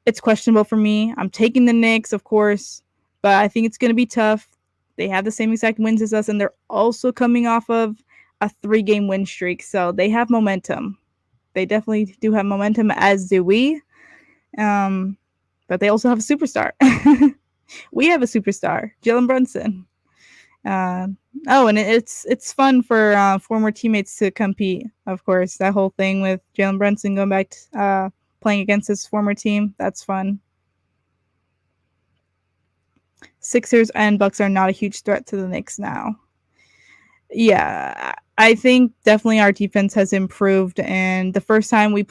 it's questionable for me. I'm taking the Knicks, of course, but I think it's going to be tough. They have the same exact wins as us, and they're also coming off of a 3-game win streak, so they have momentum. They definitely do have momentum, as do we. But they also have a superstar. We have a superstar, Jalen Brunson. And it's fun for former teammates to compete. Of course, that whole thing with Jalen Brunson going back to playing against his former team, that's fun. Sixers and Bucks are not a huge threat to the Knicks now. Yeah, I think definitely our defense has improved, and the first few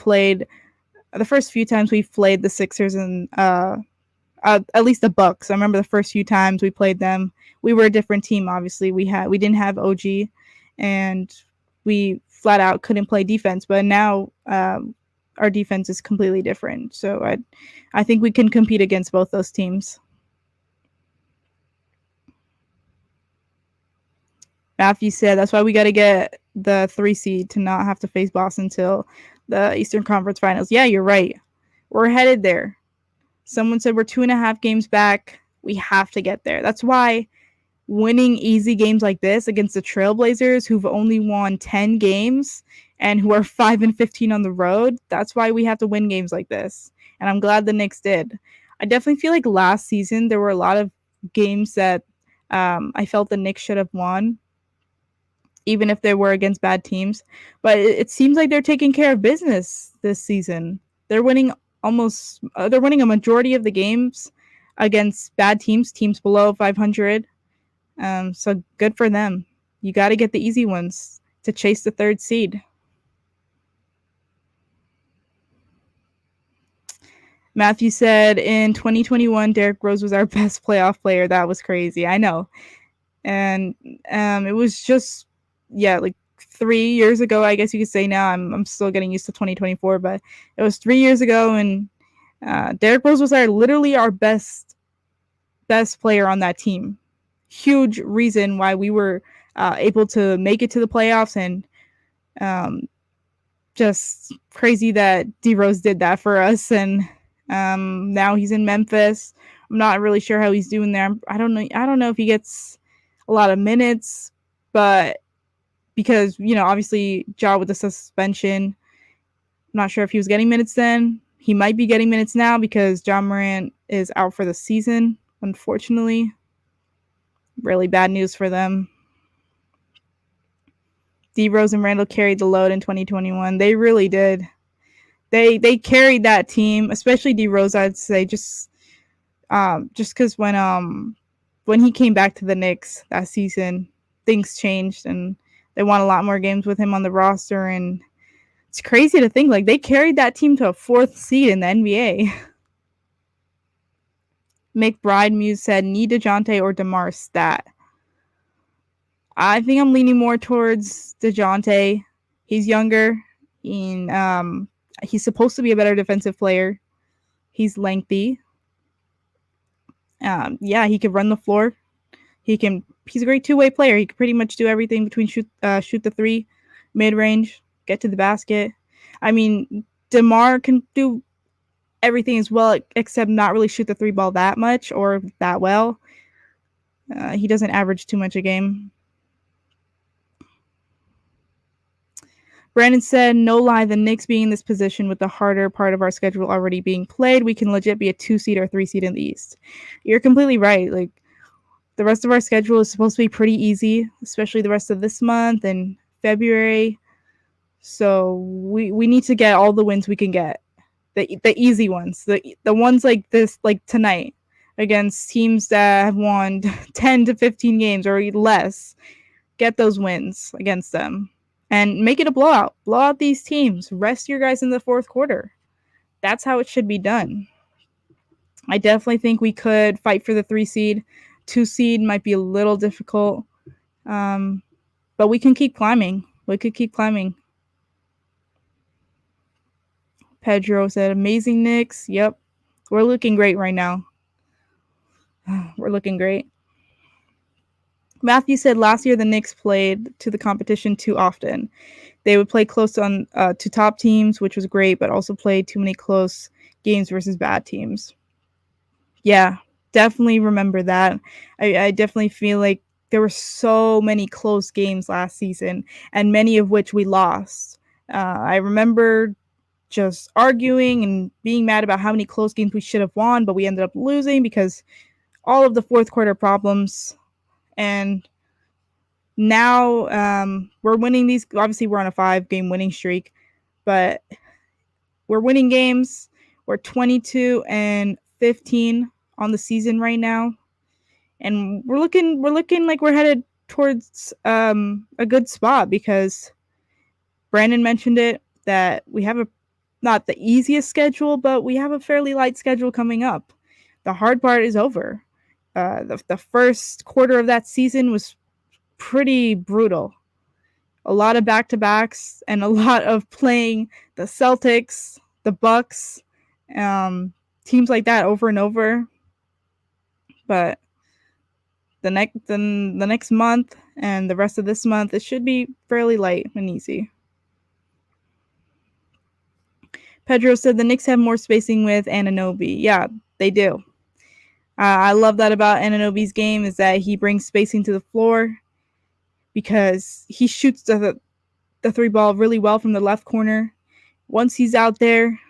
times we've played the Sixers and at least the Bucks. I remember the first few times we played them, we were a different team. Obviously, we didn't have OG, and we flat out couldn't play defense. But now our defense is completely different. So I think we can compete against both those teams. Matthew said that's why we got to get the 3 seed to not have to face Boston until the Eastern Conference Finals. Yeah, you're right. We're headed there. Someone said we're 2.5 games back. We have to get there. That's why winning easy games like this against the Trailblazers, who've only won 10 games and who are 5-15 on the road, that's why we have to win games like this. And I'm glad the Knicks did. I definitely feel like last season there were a lot of games that I felt the Knicks should have won, even if they were against bad teams. But it seems like they're taking care of business this season. They're winning a majority of the games against bad teams below 500. So good for them. You got to get the easy ones to chase the 3rd seed. Matthew said in 2021, Derrick Rose was our best playoff player. That was crazy. I know. And it was just, like 3 years ago, I guess you could say now. I'm still getting used to 2024, but it was 3 years ago, and Derrick Rose was literally our best player on that team. Huge reason why we were able to make it to the playoffs, and just crazy that D-Rose did that for us. And now he's in Memphis. I'm not really sure how he's doing there. I don't know if he gets a lot of minutes, but because, obviously Ja with the suspension, I'm not sure if he was getting minutes then. He might be getting minutes now because Ja Morant is out for the season, unfortunately. Really bad news for them. D-Rose and Randle carried the load in 2021. They really did. They carried that team, especially D-Rose, I'd say, just because when he came back to the Knicks that season, things changed, and they won a lot more games with him on the roster. And it's crazy to think, they carried that team to a 4th seed in the NBA. McBride Muse said, need DeJounte or DeMar stat. I think I'm leaning more towards DeJounte. He's younger. He's supposed to be a better defensive player. He's lengthy. Yeah, he could run the floor. He's a great two-way player. He can pretty much do everything between shoot the three, mid-range, get to the basket. I mean, DeMar can do everything as well, except not really shoot the three ball that much or that well. He doesn't average too much a game. Brandon said, no lie, the Knicks being in this position with the harder part of our schedule already being played, we can legit be a 2 seed or 3 seed in the East. You're completely right. Like, the rest of our schedule is supposed to be pretty easy, especially the rest of this month and February. So we need to get all the wins we can get. The easy ones. The ones like this, like tonight, against teams that have won 10 to 15 games or less. Get those wins against them. And make it a blowout. Blow out these teams. Rest your guys in the fourth quarter. That's how it should be done. I definitely think we could fight for the 3 seed. 2 seed might be a little difficult. But we can keep climbing. We could keep climbing. Pedro said, amazing Knicks. Yep. We're looking great right now. We're looking great. Matthew said last year the Knicks played to the competition too often. They would play close to top teams, which was great, but also played too many close games versus bad teams. Yeah, definitely remember that. I definitely feel like there were so many close games last season, and many of which we lost. I remember just arguing and being mad about how many close games we should have won, but we ended up losing because all of the fourth quarter problems. And now we're winning these. Obviously, we're on a 5-game winning streak, but we're winning games. We're 22-15 on the season right now, and we're looking like we're headed towards a good spot because Brandon mentioned it that we have not the easiest schedule, but we have a fairly light schedule coming up. The hard part is over. The first quarter of that season was pretty brutal. A lot of back-to-backs and a lot of playing the Celtics, the Bucks, teams like that over and over. But the next month and the rest of this month, it should be fairly light and easy. Pedro said the Knicks have more spacing with Anunoby. Yeah, they do. I love that about Anunoby's game is that he brings spacing to the floor because he shoots the 3 ball really well from the left corner. Once he's out there,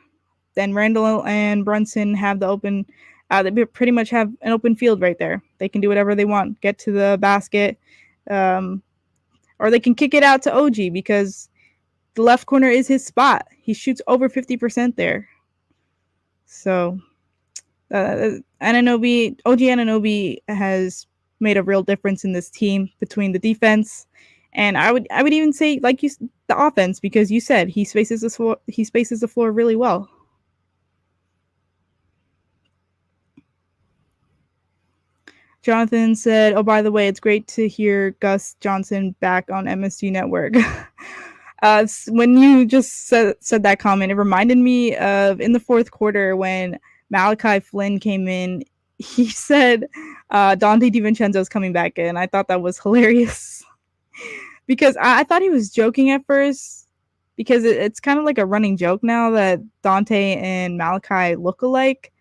then Randle and Brunson have the open. They pretty much have an open field right there. They can do whatever they want, get to the basket, or they can kick it out to OG because the left corner is his spot. He shoots over 50% there. So OG Anunoby has made a real difference in this team between the defense and I would even say the offense because you said he spaces the floor really well. Jonathan said, "Oh, by the way, it's great to hear Gus Johnson back on MSG Network." When you just said that comment, it reminded me of in the fourth quarter when Malachi Flynn came in. He said Dante DiVincenzo is coming back in. I thought that was hilarious because I thought he was joking at first because it's kind of like a running joke now that Dante and Malachi look alike.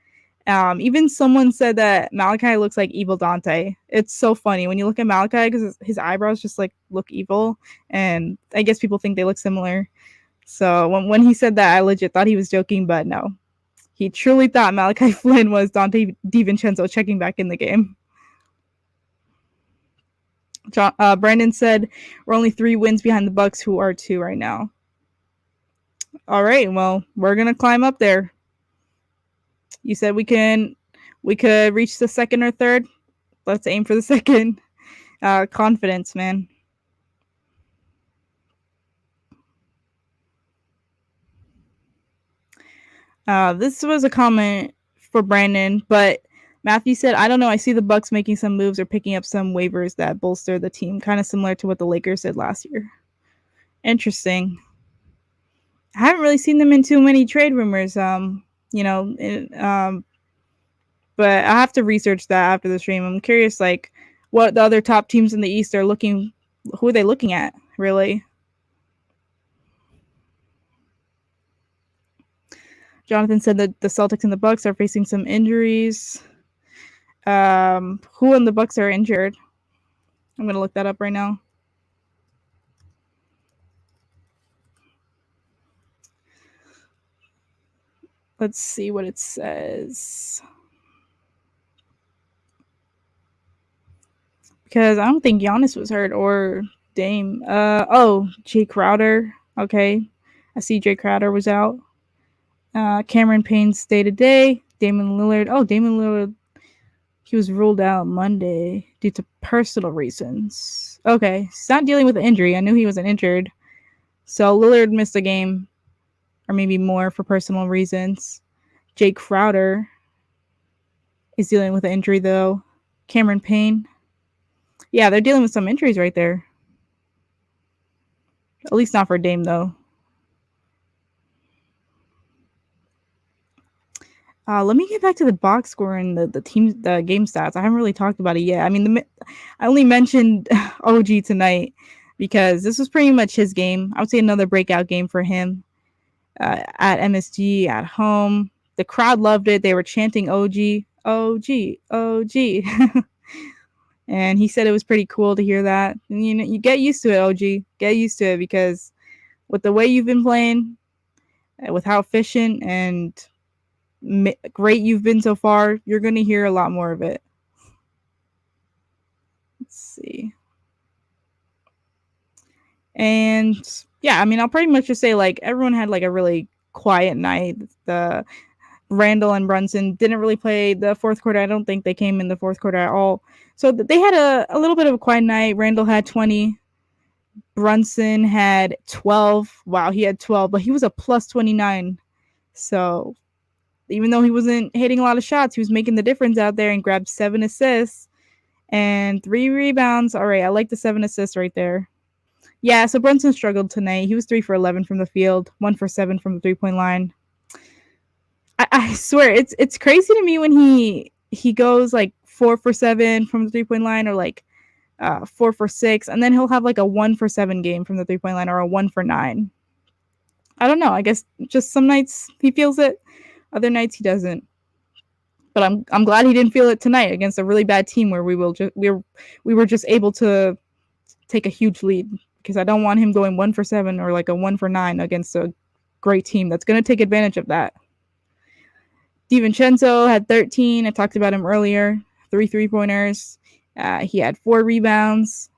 Even someone said that Malachi looks like evil Dante. It's so funny when you look at Malachi because his eyebrows just like look evil, and I guess people think they look similar. So when he said that, I legit thought he was joking, but no, he truly thought Malachi Flynn was Dante DiVincenzo checking back in the game. Brandon said we're only 3 wins behind the Bucks, who are 2 right now. All right, well, we're gonna climb up there. You said we could reach the second or third. Let's aim for the second. Confidence, man. This was a comment for Brandon, but Matthew said, I don't know. I see the Bucks making some moves or picking up some waivers that bolster the team, kind of similar to what the Lakers did last year. Interesting. I haven't really seen them in too many trade rumors. but I have to research that after the stream. I'm curious, like, what the other top teams in the East are looking. Who are they looking at, really? Jonathan said that the Celtics and the Bucks are facing some injuries. Who in the Bucks are injured? I'm gonna look that up right now. Let's see what it says. Because I don't think Giannis was hurt or Dame. Jay Crowder. Okay. I see Jay Crowder was out. Cameron Payne's day to day. Damian Lillard. Oh, Damian Lillard. He was ruled out Monday due to personal reasons. Okay. He's not dealing with an injury. I knew he wasn't injured. So Lillard missed a game or maybe more for personal reasons. Jay Crowder is dealing with an injury, though. Cameron Payne. Yeah, they're dealing with some injuries right there. At least not for Dame, though. Let me get back to the box score and the game stats. I haven't really talked about it yet. I mean, I only mentioned OG tonight because this was pretty much his game. I would say another breakout game for him at MSG, at home. The crowd loved it. They were chanting OG, OG, OG. And he said it was pretty cool to hear that. And, you get used to it, OG. Get used to it because with the way you've been playing, with how efficient and great you've been so far, you're going to hear a lot more of it. Let's see. And yeah, I mean, I'll pretty much just say like everyone had like a really quiet night. The Randle and Brunson didn't really play the fourth quarter. I don't think they came in the fourth quarter at all. So they had a little bit of a quiet night. Randle had 20. Brunson had 12. Wow, he had 12, but he was a plus 29. So even though he wasn't hitting a lot of shots, he was making the difference out there and grabbed 7 assists and 3 rebounds. All right, I like the 7 assists right there. Yeah, so Brunson struggled tonight. He was 3 for 11 from the field, 1 for 7 from the three-point line. I swear, it's crazy to me when he goes like 4 for 7 from the three-point line, or like 4 for 6, and then he'll have like a 1 for 7 game from the three-point line, or a 1 for 9. I don't know. I guess just some nights he feels it, other nights he doesn't. But I'm glad he didn't feel it tonight against a really bad team where we were just able to take a huge lead, because I don't want him going 1 for 7 or like a 1 for 9 against a great team that's going to take advantage of that. DiVincenzo had 13. I talked about him earlier. 3 3-pointers. He had 4 rebounds,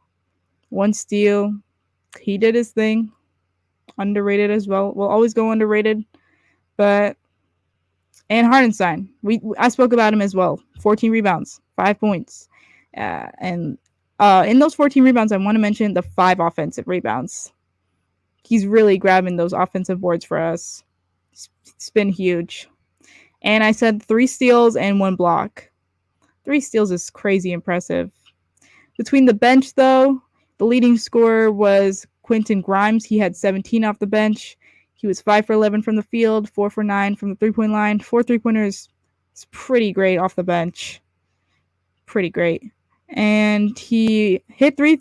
1 steal. He did his thing. Underrated as well. We'll always go underrated. And Hartenstein. I spoke about him as well. 14 rebounds, 5 points. And in those 14 rebounds, I want to mention the 5 offensive rebounds. He's really grabbing those offensive boards for us. It's been huge. And I said 3 steals and 1 block. 3 steals is crazy impressive. Between the bench, though, the leading scorer was Quentin Grimes. He had 17 off the bench. He was 5 for 11 from the field, 4 for 9 from the three-point line. 4 3-pointers is pretty great off the bench. Pretty great. And he hit 3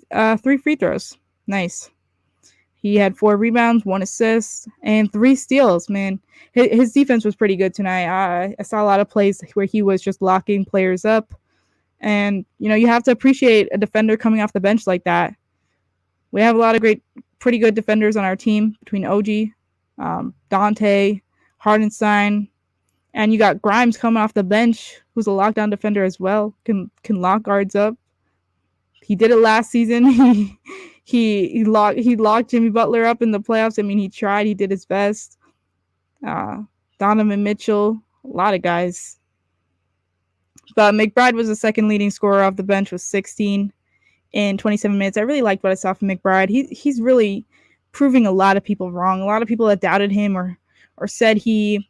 free throws. Nice. He had 4 rebounds, 1 assist, and 3 steals, man. His defense was pretty good tonight. I saw a lot of plays where he was just locking players up. And, you have to appreciate a defender coming off the bench like that. We have a lot of pretty good defenders on our team between OG, Dante, Hartenstein, and you got Grimes coming off the bench, who's a lockdown defender as well, can lock guards up. He did it last season. He locked Jimmy Butler up in the playoffs. I mean, he tried. He did his best. Donovan Mitchell, a lot of guys. But McBride was the second leading scorer off the bench with 16 in 27 minutes. I really liked what I saw from McBride. He's really proving a lot of people wrong. A lot of people that doubted him or said he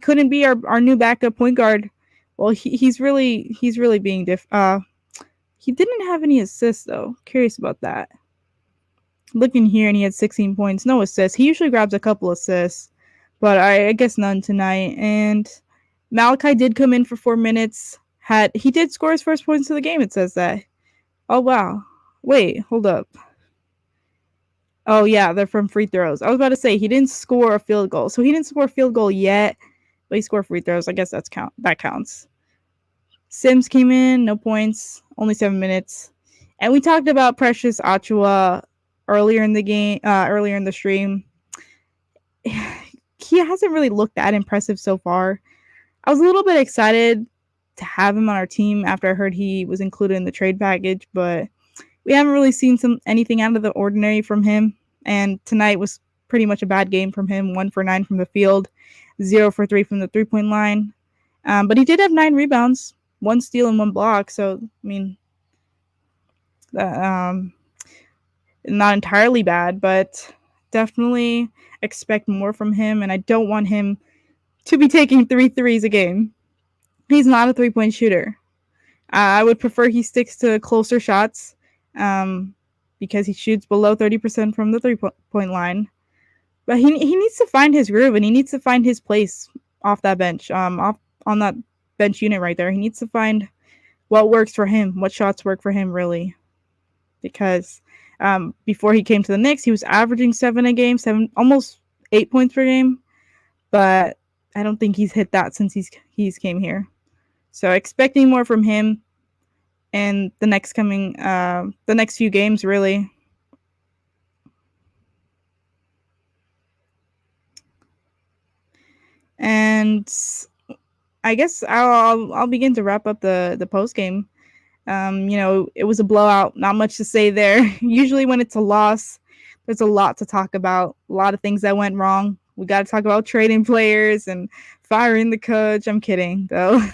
couldn't be our new backup point guard. Well, he's really being he didn't have any assists, though. Curious about that. Looking here, and he had 16 points, no assists. He usually grabs a couple assists, but I guess none tonight. And Malachi did come in for 4 minutes. He did score his first points of the game, it says that. Oh, wow. Wait, hold up. Oh, yeah, they're from free throws. I was about to say, he didn't score a field goal. So he didn't score a field goal yet, but he scored free throws. I guess that counts. Sims came in, no points, only 7 minutes. And we talked about Precious Achua earlier in the stream. He hasn't really looked that impressive so far. I was a little bit excited to have him on our team after I heard he was included in the trade package, but we haven't really seen anything out of the ordinary from him. And tonight was pretty much a bad game from him. 1 for 9 from the field, 0 for 3 from the 3-point line. But he did have 9 rebounds, 1 steal and 1 block. So, I mean, not entirely bad, but definitely expect more from him. And I don't want him to be taking 3 threes a game. He's not a 3-point shooter. I would prefer he sticks to closer shots because he shoots below 30% from the 3-point line. But he needs to find his groove, and he needs to find his place off that bench, off on that bench unit right there. He needs to find what works for him, what shots work for him, really. Because before he came to the Knicks, he was averaging 7 a game, almost 8 points per game. But I don't think he's hit that since he's came here. So expecting more from him in the next few games, really. And I guess I'll begin to wrap up the post game. It was a blowout. Not much to say there. Usually when it's a loss, there's a lot to talk about. A lot of things that went wrong. We got to talk about trading players and firing the coach. I'm kidding, though.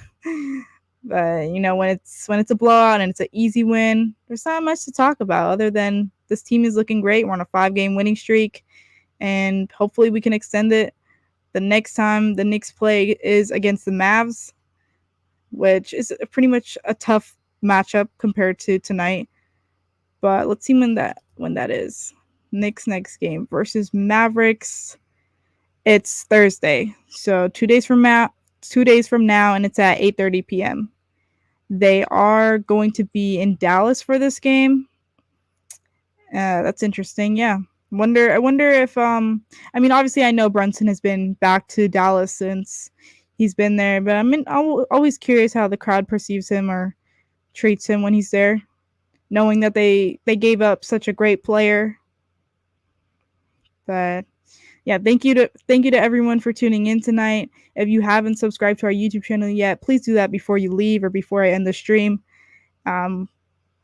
But when it's a blowout and it's an easy win, there's not much to talk about other than this team is looking great. We're on a 5-game winning streak, and hopefully we can extend it. The next time the Knicks play is against the Mavs, which is pretty much a tough matchup compared to tonight. But let's see when that is. Knicks next game versus Mavericks. It's Thursday, so 2 days from now, and it's at 8:30 p.m. They are going to be in Dallas for this game. That's interesting. Yeah. I wonder if obviously I know Brunson has been back to Dallas since he's been there, but I'm always curious how the crowd perceives him or treats him when he's there, knowing that they gave up such a great player. But yeah, thank you to everyone for tuning in tonight. If you haven't subscribed to our YouTube channel yet, please do that before you leave or before I end the stream.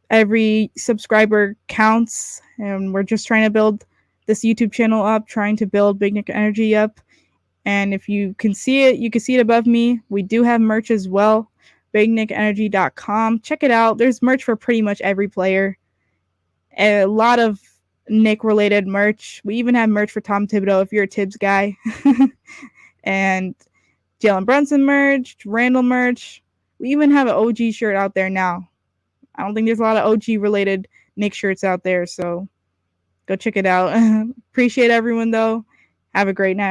Every subscriber counts, and we're just trying to build this YouTube channel up, trying to build Big Nick Energy up. And if you can see it, you can see it above me. We do have merch as well, bignickenergy.com. Check it out. There's merch for pretty much every player. A lot of Nick-related merch. We even have merch for Tom Thibodeau if you're a Tibbs guy. And Jalen Brunson merch, Randle merch. We even have an OG shirt out there now. I don't think there's a lot of OG-related Nick shirts out there, so go check it out. Appreciate everyone, though. Have a great night.